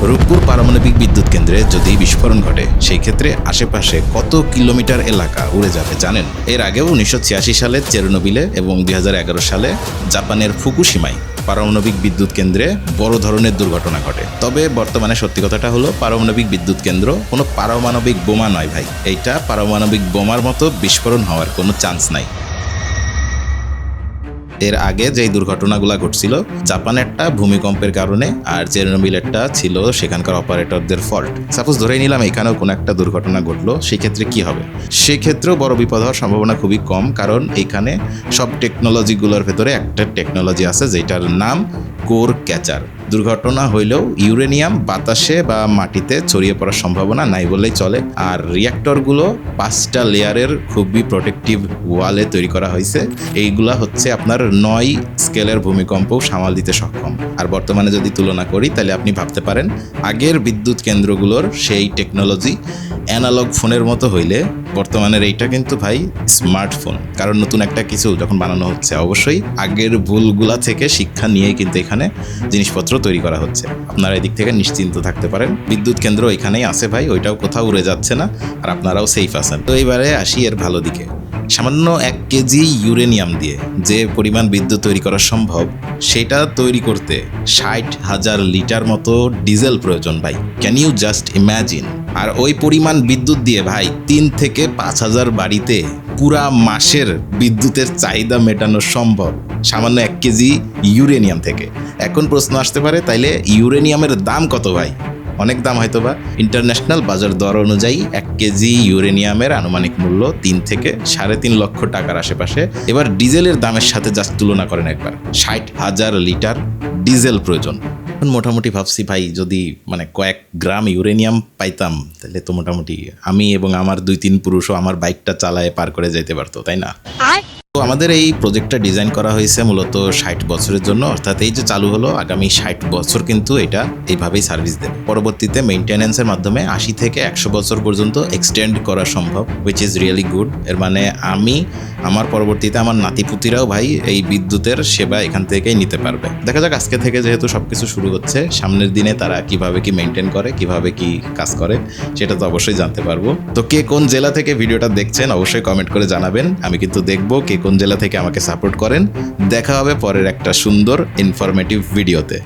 রূপপুর পারমাণবিক বিদ্যুৎ কেন্দ্রে যদি বিস্ফোরণ ঘটে সেই ক্ষেত্রে আশেপাশে কত কিলোমিটার এলাকা উড়ে যাবে জানেন? এর আগেও 1986 সালে চেরনোবিলে এবং 2011 সালে জাপানের ফুকুশিমায় পারমাণবিক বিদ্যুৎ কেন্দ্রে বড় ধরনের দুর্ঘটনা ঘটে। তবে বর্তমানে সত্যি কথাটা হলো, পারমাণবিক বিদ্যুৎ কেন্দ্র কোনো পারমাণবিক বোমা নয় ভাই। এইটা পারমাণবিক বোমার মতো বিস্ফোরণ হওয়ার কোনো চান্স নাই। এর আগে যেই দুর্ঘটনাগুলো ঘটছিল, জাপানেরটা ভূমিকম্পের কারণে আর চেরনোবিলেরটা ছিল সেখানকার অপারেটরদের ফল্ট। সাপোজ ধরেই নিলাম এখানেও কোনো একটা দুর্ঘটনা ঘটলো, সেক্ষেত্রে কি হবে? সেক্ষেত্রেও বড় বিপদ হওয়ার সম্ভাবনা খুবই কম, কারণ এখানে সব টেকনোলজিগুলোর ভেতরে একটা টেকনোলজি আছে যেটার নাম কোর ক্যাচার। দুর্ঘটনা হইলেও ইউরেনিয়াম বাতাসে বা মাটিতে ছড়িয়ে পড়ার সম্ভাবনা নাই বললেই চলে। আর রিঅ্যাক্টরগুলো 5টা লেয়ারের খুবই প্রোটেক্টিভ ওয়ালে তৈরি করা হয়েছে। এইগুলা হচ্ছে আপনার 9 স্কেলের ভূমিকম্পও সামাল দিতে সক্ষম। আর বর্তমানে যদি তুলনা করি তাহলে আপনি ভাবতে পারেন আগের বিদ্যুৎ কেন্দ্রগুলোর সেই টেকনোলজি অ্যানালগ ফোনের মতো হইলে বর্তমানের এইটা কিন্তু ভাই স্মার্টফোন। কারণ নতুন একটা কিছু যখন বানানো হচ্ছে, অবশ্যই আগের ভুলগুলা থেকে শিক্ষা নিয়েই কিন্তু এখানে জিনিসপত্র তৈরি করা হচ্ছে। আপনারা এদিক থেকে নিশ্চিন্ত থাকতে পারেন, বিদ্যুৎ কেন্দ্র এখানেই আছে ভাই, ওইটাও কোথাও উড়ে যাচ্ছে না, আর আপনারাও সেফ আছেন। তো এইবারে আসি এর ভালো দিকে। সামান্য 1 কেজি ইউরেনিয়াম দিয়ে যে পরিমাণ বিদ্যুৎ তৈরি করা সম্ভব, সেটা তৈরি করতে 60,000 লিটার মতো ডিজেল প্রয়োজন ভাই। Can you just imagine? আর ওই পরিমাণ বিদ্যুৎ দিয়ে ভাই 3 থেকে 5,000 বাড়িতে পুরা মাসের বিদ্যুতের চাহিদা মেটানো সম্ভব সামান্য 1 কেজি ইউরেনিয়াম থেকে। এখন প্রশ্ন আসতে পারে, তাইলে ইউরেনিয়ামের দাম কত ভাই? অনেক দাম হয়তো বা। ইন্টারন্যাশনাল বাজার দর অনুযায়ী 1 কেজি ইউরেনিয়ামের আনুমানিক মূল্য 3 থেকে 3.5 লক্ষ টাকার আশেপাশে। এবার ডিজেলের দামের সাথে জাস্ট তুলনা করেন একবার, 60,000 লিটার ডিজেল প্রয়োজন। এখন মোটামুটি ভাবছি ভাই, যদি কয়েক গ্রাম ইউরেনিয়াম পাইতাম তাহলে তো মোটামুটি আমি এবং আমার 2-3 পুরুষও আমার বাইকটা চালায় পার করে যেতে পারতো, তাই না? তো আমাদের এই প্রজেক্টটা ডিজাইন করা হয়েছে মূলত 60 বছরের জন্য, অর্থাৎ এই যে চালু হলো আগামী 60 বছর কিন্তু এটা এইভাবেই সার্ভিস দেবে। পরবর্তীতে মেইনটেনেন্সের মাধ্যমে 80 থেকে 100 বছর পর্যন্ত এক্সটেন্ড করা সম্ভব, হুইচ ইজ রিয়েলি গুড। এর মানে আমার পরবর্তীতে আমার নাতিপুতিরাও ভাই এই বিদ্যুতের সেবা এখান থেকেই নিতে পারবে। দেখা যাক, আজকে থেকে যেহেতু সবকিছু শুরু হচ্ছে, সামনের দিনে তারা কিভাবে কি মেনটেন করে, কিভাবে কি কাজ করে, সেটা তো অবশ্যই জানতে পারবো। তো কে কোন জেলা থেকে ভিডিওটা দেখছেন অবশ্যই কমেন্ট করে জানাবেন, আমি কিন্তু দেখবো কে কোন জেলা থেকে আমাকে সাপোর্ট করেন। দেখা হবে পরের একটা সুন্দর ইনফরমেটিভ ভিডিওতে।